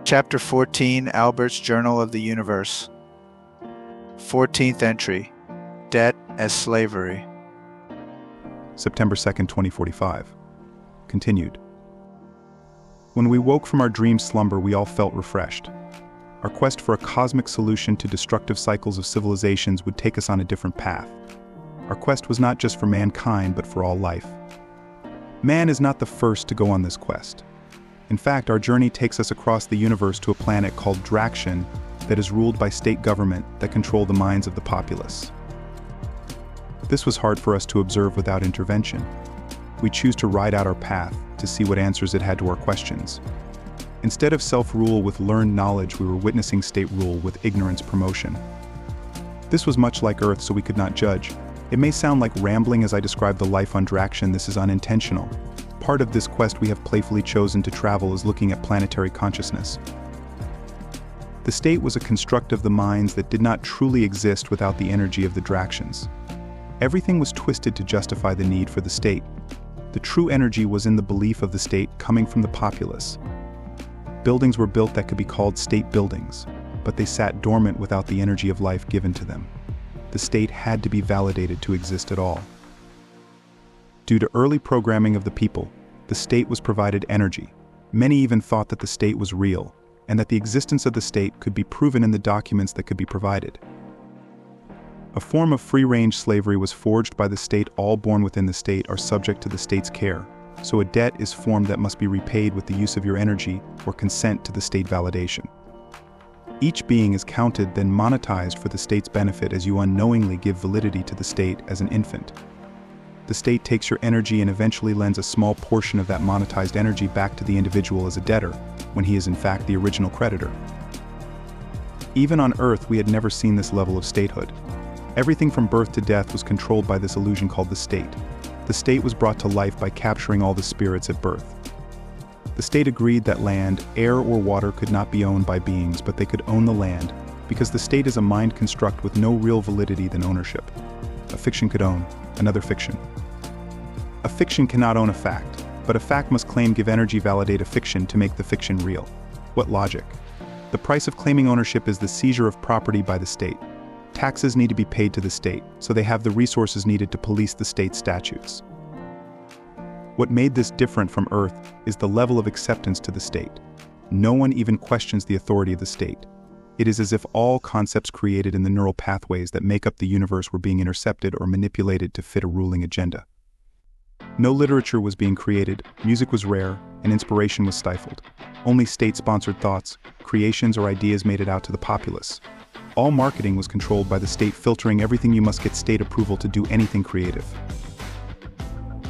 Chapter 14, Albert's Journal of the Universe. 14th entry, Debt as Slavery. September 2nd, 2045. Continued. When we woke from our dream slumber, we all felt refreshed. Our quest for a cosmic solution to destructive cycles of civilizations would take us on a different path. Our quest was not just for mankind, but for all life. Man is not the first to go on this quest. In fact, our journey takes us across the universe to a planet called Draction that is ruled by state government that control the minds of the populace. This was hard for us to observe without intervention. We choose to ride out our path to see what answers it had to our questions. Instead of self-rule with learned knowledge, we were witnessing state rule with ignorance promotion. This was much like Earth, so we could not judge. It may sound like rambling as I describe the life on Draction. This is unintentional. Part of this quest we have playfully chosen to travel is looking at planetary consciousness. The state was a construct of the minds that did not truly exist without the energy of the Dractions. Everything was twisted to justify the need for the state. The true energy was in the belief of the state coming from the populace. Buildings were built that could be called state buildings, but they sat dormant without the energy of life given to them. The state had to be validated to exist at all. Due to early programming of the people, the state was provided energy. Many even thought that the state was real, and that the existence of the state could be proven in the documents that could be provided. A form of free-range slavery was forged by the state. All born within the state are subject to the state's care, so a debt is formed that must be repaid with the use of your energy or consent to the state validation. Each being is counted, then monetized for the state's benefit as you unknowingly give validity to the state as an infant. The state takes your energy and eventually lends a small portion of that monetized energy back to the individual as a debtor, when he is in fact the original creditor. Even on Earth, we had never seen this level of statehood. Everything from birth to death was controlled by this illusion called the state. The state was brought to life by capturing all the spirits at birth. The state agreed that land, air, or water could not be owned by beings, but they could own the land, because the state is a mind construct with no real validity than ownership. A fiction could own another fiction. A fiction cannot own a fact, but a fact must give energy validate a fiction to make the fiction real. What logic? The price of claiming ownership is the seizure of property by the state. Taxes need to be paid to the state, so they have the resources needed to police the state's statutes. What made this different from Earth is the level of acceptance to the state. No one even questions the authority of the state. It is as if all concepts created in the neural pathways that make up the universe were being intercepted or manipulated to fit a ruling agenda. No literature was being created, music was rare, and inspiration was stifled. Only state-sponsored thoughts, creations, or ideas made it out to the populace. All marketing was controlled by the state, filtering everything. You must get state approval to do anything creative.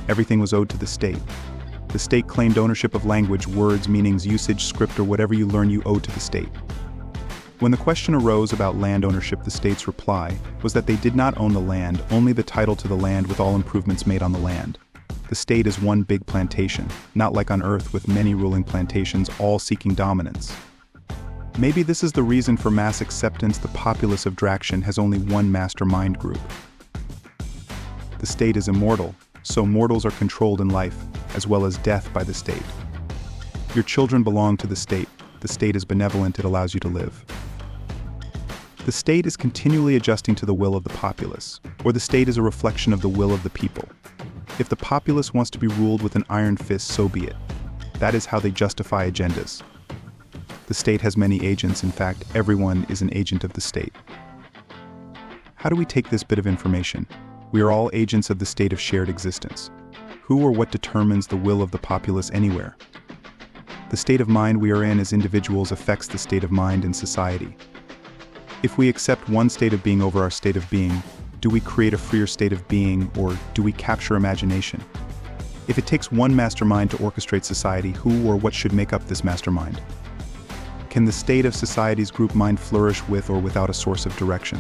Everything was owed to the state. The state claimed ownership of language, words, meanings, usage, script, or whatever you learn you owe to the state. When the question arose about land ownership, the state's reply was that they did not own the land, only the title to the land with all improvements made on the land. The state is one big plantation, not like on Earth with many ruling plantations all seeking dominance. Maybe this is the reason for mass acceptance. The populace of Draction has only one mastermind group. The state is immortal, so mortals are controlled in life, as well as death, by the state. Your children belong to the state. The state is benevolent, it allows you to live. The state is continually adjusting to the will of the populace, or the state is a reflection of the will of the people. If the populace wants to be ruled with an iron fist, so be it. That is how they justify agendas. The state has many agents. In fact, everyone is an agent of the state. How do we take this bit of information? We are all agents of the state of shared existence. Who or what determines the will of the populace anywhere? The state of mind we are in as individuals affects the state of mind in society. If we accept one state of being over our state of being, do we create a freer state of being, or do we capture imagination? If it takes one mastermind to orchestrate society, who or what should make up this mastermind? Can the state of society's group mind flourish with or without a source of direction?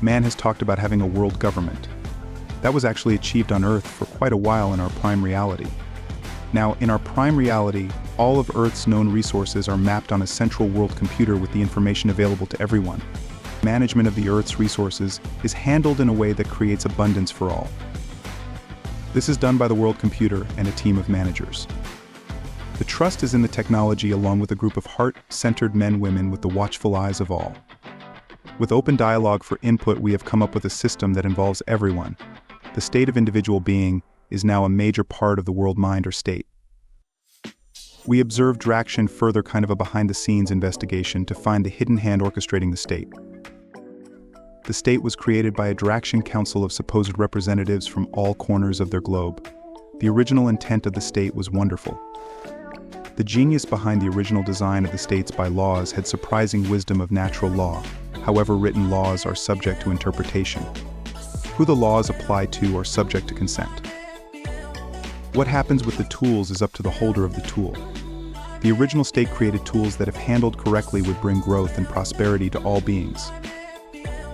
Man has talked about having a world government. That was actually achieved on Earth for quite a while in our prime reality. Now, in our prime reality, all of Earth's known resources are mapped on a central world computer with the information available to everyone. Management of the Earth's resources is handled in a way that creates abundance for all. This is done by the world computer and a team of managers. The trust is in the technology along with a group of heart-centered men-women with the watchful eyes of all. With open dialogue for input, we have come up with a system that involves everyone. The state of individual being is now a major part of the world mind or state. We observed Draction further, kind of a behind-the-scenes investigation to find the hidden hand orchestrating the state. The state was created by a Draction council of supposed representatives from all corners of their globe. The original intent of the state was wonderful. The genius behind the original design of the states by laws had surprising wisdom of natural law. However, written laws are subject to interpretation. Who the laws apply to are subject to consent. What happens with the tools is up to the holder of the tool. The original state created tools that, if handled correctly, would bring growth and prosperity to all beings.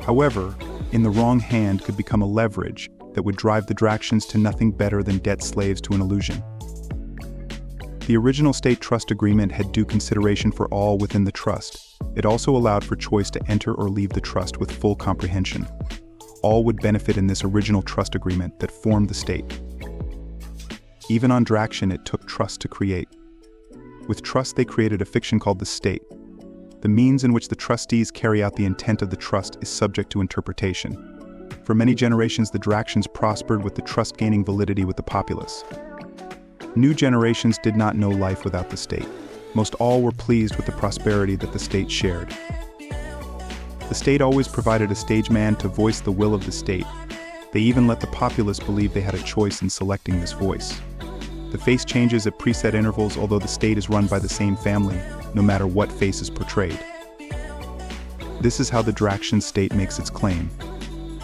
However, in the wrong hand could become a leverage that would drive the Dractions to nothing better than debt slaves to an illusion. The original state trust agreement had due consideration for all within the trust. It also allowed for choice to enter or leave the trust with full comprehension. All would benefit in this original trust agreement that formed the state. Even on Draction, it took trust to create. With trust, they created a fiction called the state. The means in which the trustees carry out the intent of the trust is subject to interpretation. For many generations, the Dractions prospered with the trust gaining validity with the populace. New generations did not know life without the state. Most all were pleased with the prosperity that the state shared. The state always provided a stage man to voice the will of the state. They even let the populace believe they had a choice in selecting this voice. The face changes at preset intervals, although the state is run by the same family, no matter what face is portrayed. This is how the Draction state makes its claim.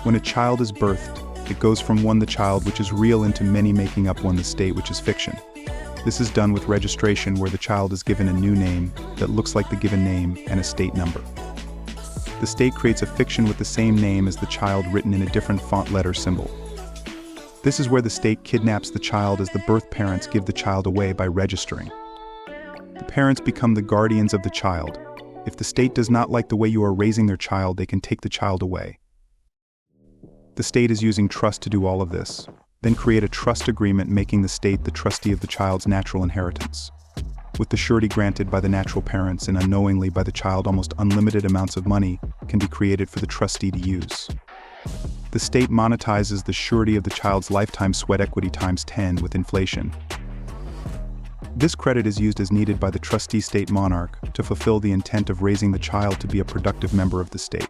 When a child is birthed, it goes from one, the child, which is real, into many, making up one, the state, which is fiction. This is done with registration, where the child is given a new name that looks like the given name and a state number. The state creates a fiction with the same name as the child, written in a different font, letter, symbol. This is where the state kidnaps the child, as the birth parents give the child away by registering. The parents become the guardians of the child. If the state does not like the way you are raising their child, they can take the child away. The state is using trust to do all of this, then create a trust agreement making the state the trustee of the child's natural inheritance. With the surety granted by the natural parents and unknowingly by the child, almost unlimited amounts of money can be created for the trustee to use. The state monetizes the surety of the child's lifetime sweat equity times 10 with inflation. This credit is used as needed by the trustee state monarch to fulfill the intent of raising the child to be a productive member of the state.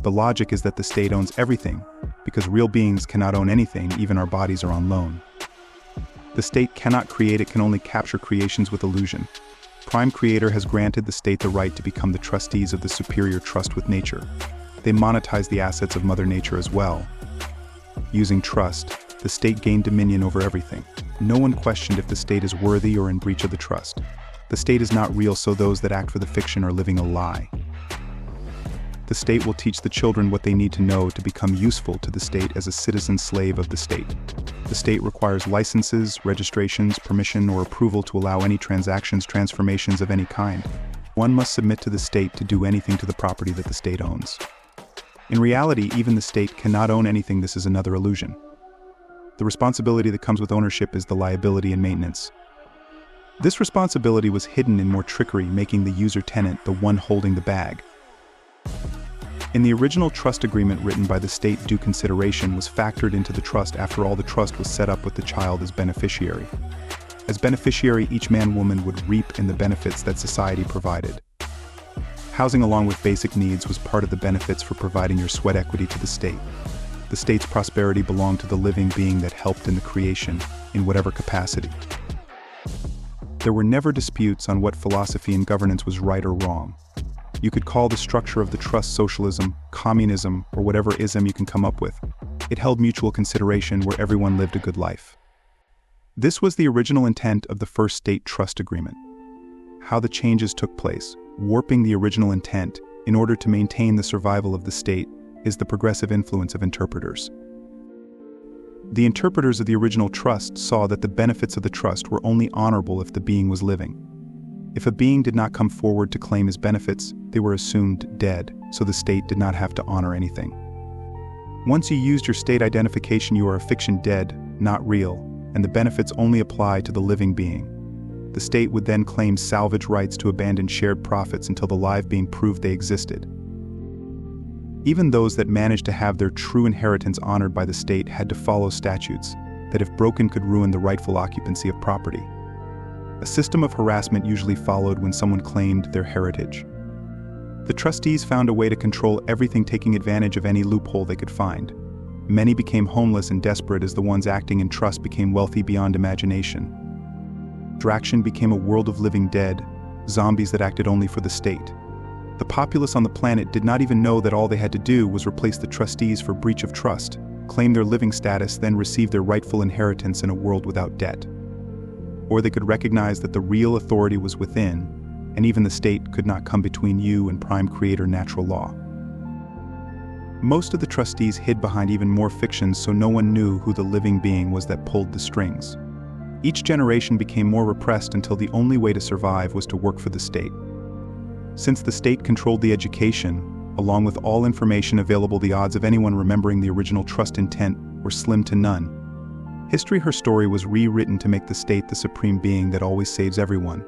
The logic is that the state owns everything, because real beings cannot own anything, even our bodies are on loan. The state cannot create, it can only capture creations with illusion. Prime Creator has granted the state the right to become the trustees of the superior trust with nature. They monetize the assets of Mother Nature as well. Using trust, the state gained dominion over everything. No one questioned if the state is worthy or in breach of the trust. The state is not real, so those that act for the fiction are living a lie. The state will teach the children what they need to know to become useful to the state as a citizen slave of the state. The state requires licenses, registrations, permission, or approval to allow any transactions, transformations of any kind. One must submit to the state to do anything to the property that the state owns. In reality, even the state cannot own anything. This is another illusion. The responsibility that comes with ownership is the liability and maintenance. This responsibility was hidden in more trickery, making the user tenant the one holding the bag. In the original trust agreement written by the state, due consideration was factored into the trust. After all, the trust was set up with the child as beneficiary. As beneficiary, each man, woman would reap in the benefits that society provided. Housing along with basic needs was part of the benefits for providing your sweat equity to the state. The state's prosperity belonged to the living being that helped in the creation, in whatever capacity. There were never disputes on what philosophy and governance was right or wrong. You could call the structure of the trust socialism, communism, or whatever ism you can come up with. It held mutual consideration where everyone lived a good life. This was the original intent of the first state trust agreement. How the changes took place, warping the original intent in order to maintain the survival of the state, is the progressive influence of interpreters. The interpreters of the original trust saw that the benefits of the trust were only honorable if the being was living. If a being did not come forward to claim his benefits, they were assumed dead, so the state did not have to honor anything. Once you used your state identification, you are a fiction, dead, not real, and the benefits only apply to the living being. The state would then claim salvage rights to abandoned shared profits until the live being proved they existed. Even those that managed to have their true inheritance honored by the state had to follow statutes that, if broken, could ruin the rightful occupancy of property. A system of harassment usually followed when someone claimed their heritage. The trustees found a way to control everything, taking advantage of any loophole they could find. Many became homeless and desperate as the ones acting in trust became wealthy beyond imagination. Draction became a world of living dead, zombies that acted only for the state. The populace on the planet did not even know that all they had to do was replace the trustees for breach of trust, claim their living status, then receive their rightful inheritance in a world without debt. Or they could recognize that the real authority was within, and even the state could not come between you and prime creator natural law. Most of the trustees hid behind even more fictions, so no one knew who the living being was that pulled the strings. Each generation became more repressed until the only way to survive was to work for the state. Since the state controlled the education, along with all information available, the odds of anyone remembering the original trust intent were slim to none. History, her story, was rewritten to make the state the supreme being that always saves everyone.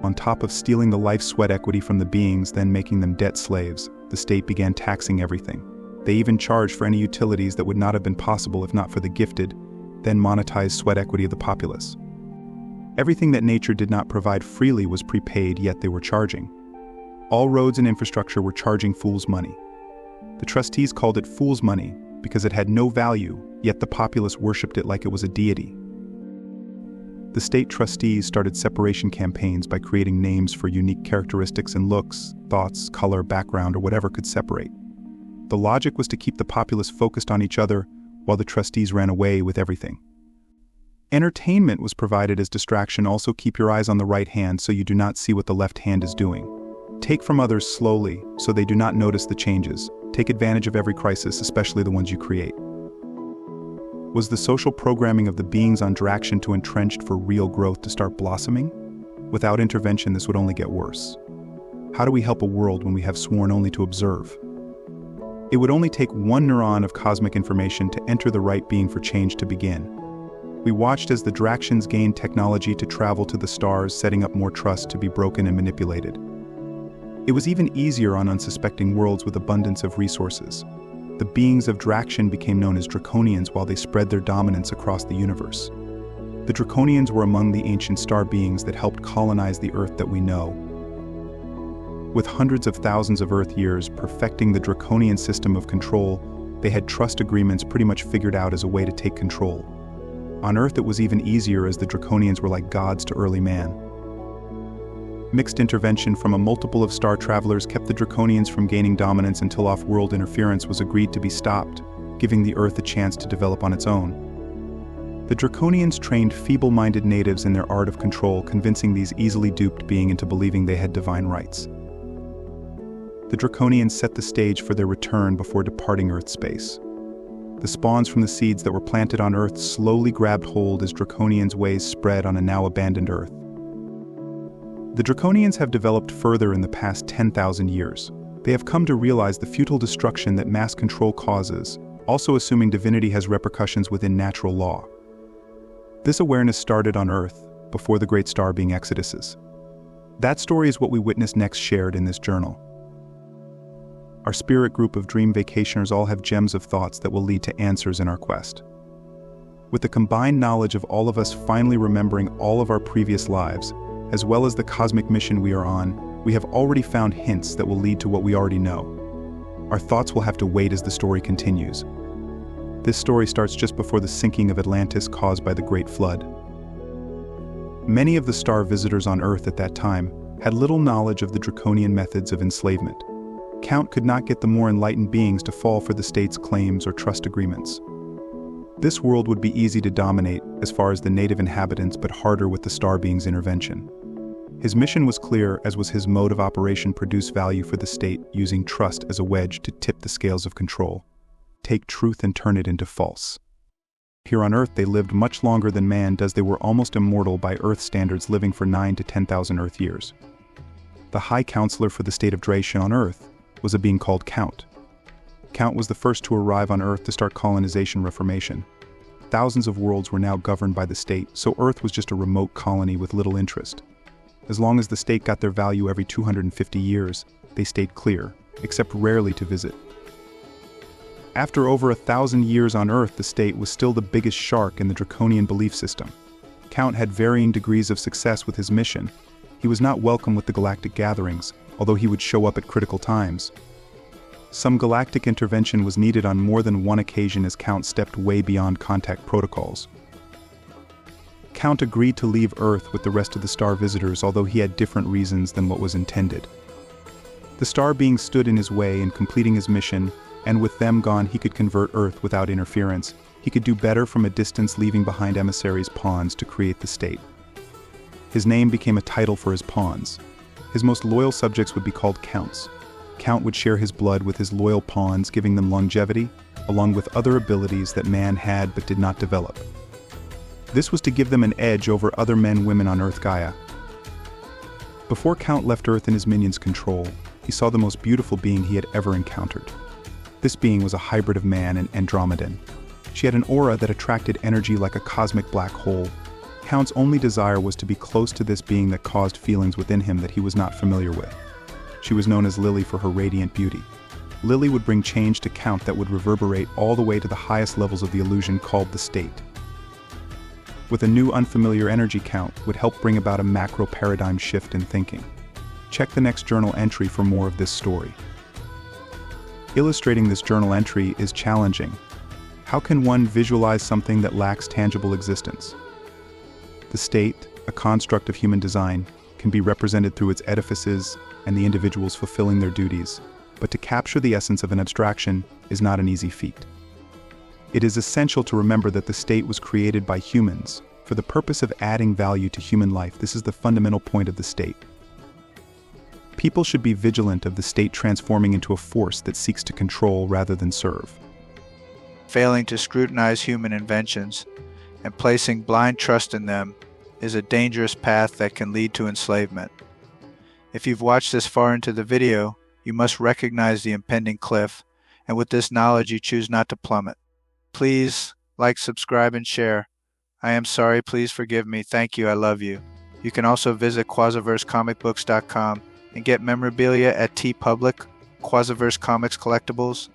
On top of stealing the life sweat equity from the beings, then making them debt slaves, the state began taxing everything. They even charged for any utilities that would not have been possible if not for the gifted, then monetized sweat equity of the populace. Everything that nature did not provide freely was prepaid, yet they were charging. All roads and infrastructure were charging fool's money. The trustees called it fool's money because it had no value, yet the populace worshipped it like it was a deity. The state trustees started separation campaigns by creating names for unique characteristics and looks, thoughts, color, background, or whatever could separate. The logic was to keep the populace focused on each other while the trustees ran away with everything. Entertainment was provided as distraction. Also, keep your eyes on the right hand so you do not see what the left hand is doing. Take from others slowly so they do not notice the changes. Take advantage of every crisis, especially the ones you create. Was the social programming of the beings on Draction too entrenched for real growth to start blossoming? Without intervention, this would only get worse. How do we help a world when we have sworn only to observe? It would only take one neuron of cosmic information to enter the right being for change to begin. We watched as the Dractions gained technology to travel to the stars, setting up more trust to be broken and manipulated. It was even easier on unsuspecting worlds with abundance of resources. The beings of Draction became known as Draconians while they spread their dominance across the universe. The Draconians were among the ancient star beings that helped colonize the Earth that we know. With hundreds of thousands of Earth years perfecting the Draconian system of control, they had trust agreements pretty much figured out as a way to take control. On Earth it was even easier as the Draconians were like gods to early man. Mixed intervention from a multiple of star travelers kept the Draconians from gaining dominance until off-world interference was agreed to be stopped, giving the Earth a chance to develop on its own. The Draconians trained feeble-minded natives in their art of control, convincing these easily duped beings into believing they had divine rights. The Draconians set the stage for their return before departing Earth space. The spawns from the seeds that were planted on Earth slowly grabbed hold as Draconians' ways spread on a now abandoned Earth. The Draconians have developed further in the past 10,000 years. They have come to realize the futile destruction that mass control causes, also assuming divinity has repercussions within natural law. This awareness started on Earth, before the great star being exoduses. That story is what we witness next, shared in this journal. Our spirit group of dream vacationers all have gems of thoughts that will lead to answers in our quest. With the combined knowledge of all of us finally remembering all of our previous lives, as well as the cosmic mission we are on, we have already found hints that will lead to what we already know. Our thoughts will have to wait as the story continues. This story starts just before the sinking of Atlantis caused by the Great Flood. Many of the star visitors on Earth at that time had little knowledge of the draconian methods of enslavement. Count could not get the more enlightened beings to fall for the state's claims or trust agreements. This world would be easy to dominate as far as the native inhabitants, but harder with the star being's intervention. His mission was clear, as was his mode of operation: produce value for the state, using trust as a wedge to tip the scales of control. Take truth and turn it into false. Here on Earth they lived much longer than man does. They were almost immortal by Earth standards, living for 9 to 10,000 Earth years. The High Counselor for the state of Draction on Earth was a being called Count. Count was the first to arrive on Earth to start colonization reformation. thousands of worlds were now governed by the state, so Earth was just a remote colony with little interest. As long as the state got their value every 250 years, they stayed clear, except rarely to visit. After over 1,000 years on Earth, the state was still the biggest shark in the draconian belief system. Count had varying degrees of success with his mission. He was not welcome with the galactic gatherings, although he would show up at critical times. Some galactic intervention was needed on more than one occasion as Count stepped way beyond contact protocols. Count agreed to leave Earth with the rest of the star visitors, although he had different reasons than what was intended. The star being stood in his way in completing his mission, and with them gone he could convert Earth without interference. He could do better from a distance, leaving behind emissaries' pawns to create the state. His name became a title for his pawns. His most loyal subjects would be called Counts. Count would share his blood with his loyal pawns, giving them longevity, along with other abilities that man had but did not develop. This was to give them an edge over other men-women on Earth Gaia. Before Count left Earth in his minions' control, he saw the most beautiful being he had ever encountered. This being was a hybrid of man and Andromedan. She had an aura that attracted energy like a cosmic black hole. Count's only desire was to be close to this being that caused feelings within him that he was not familiar with. She was known as Lily for her radiant beauty. Lily would bring change to Count that would reverberate all the way to the highest levels of the illusion called the state. With a new unfamiliar energy, Count would help bring about a macro paradigm shift in thinking. Check the next journal entry for more of this story. Illustrating this journal entry is challenging. How can one visualize something that lacks tangible existence? The state, a construct of human design, can be represented through its edifices and the individuals fulfilling their duties, but to capture the essence of an abstraction is not an easy feat. It is essential to remember that the state was created by humans for the purpose of adding value to human life. This is the fundamental point of the state. People should be vigilant of the state transforming into a force that seeks to control rather than serve. Failing to scrutinize human inventions and placing blind trust in them is a dangerous path that can lead to enslavement. If you've watched this far into the video, you must recognize the impending cliff, and with this knowledge you choose not to plummet. Please like, subscribe, and share. I am sorry, please forgive me. Thank you, I love you. You can also visit QuasiverseComicBooks.com and get memorabilia at TeePublic, Quasiverse Comics Collectibles,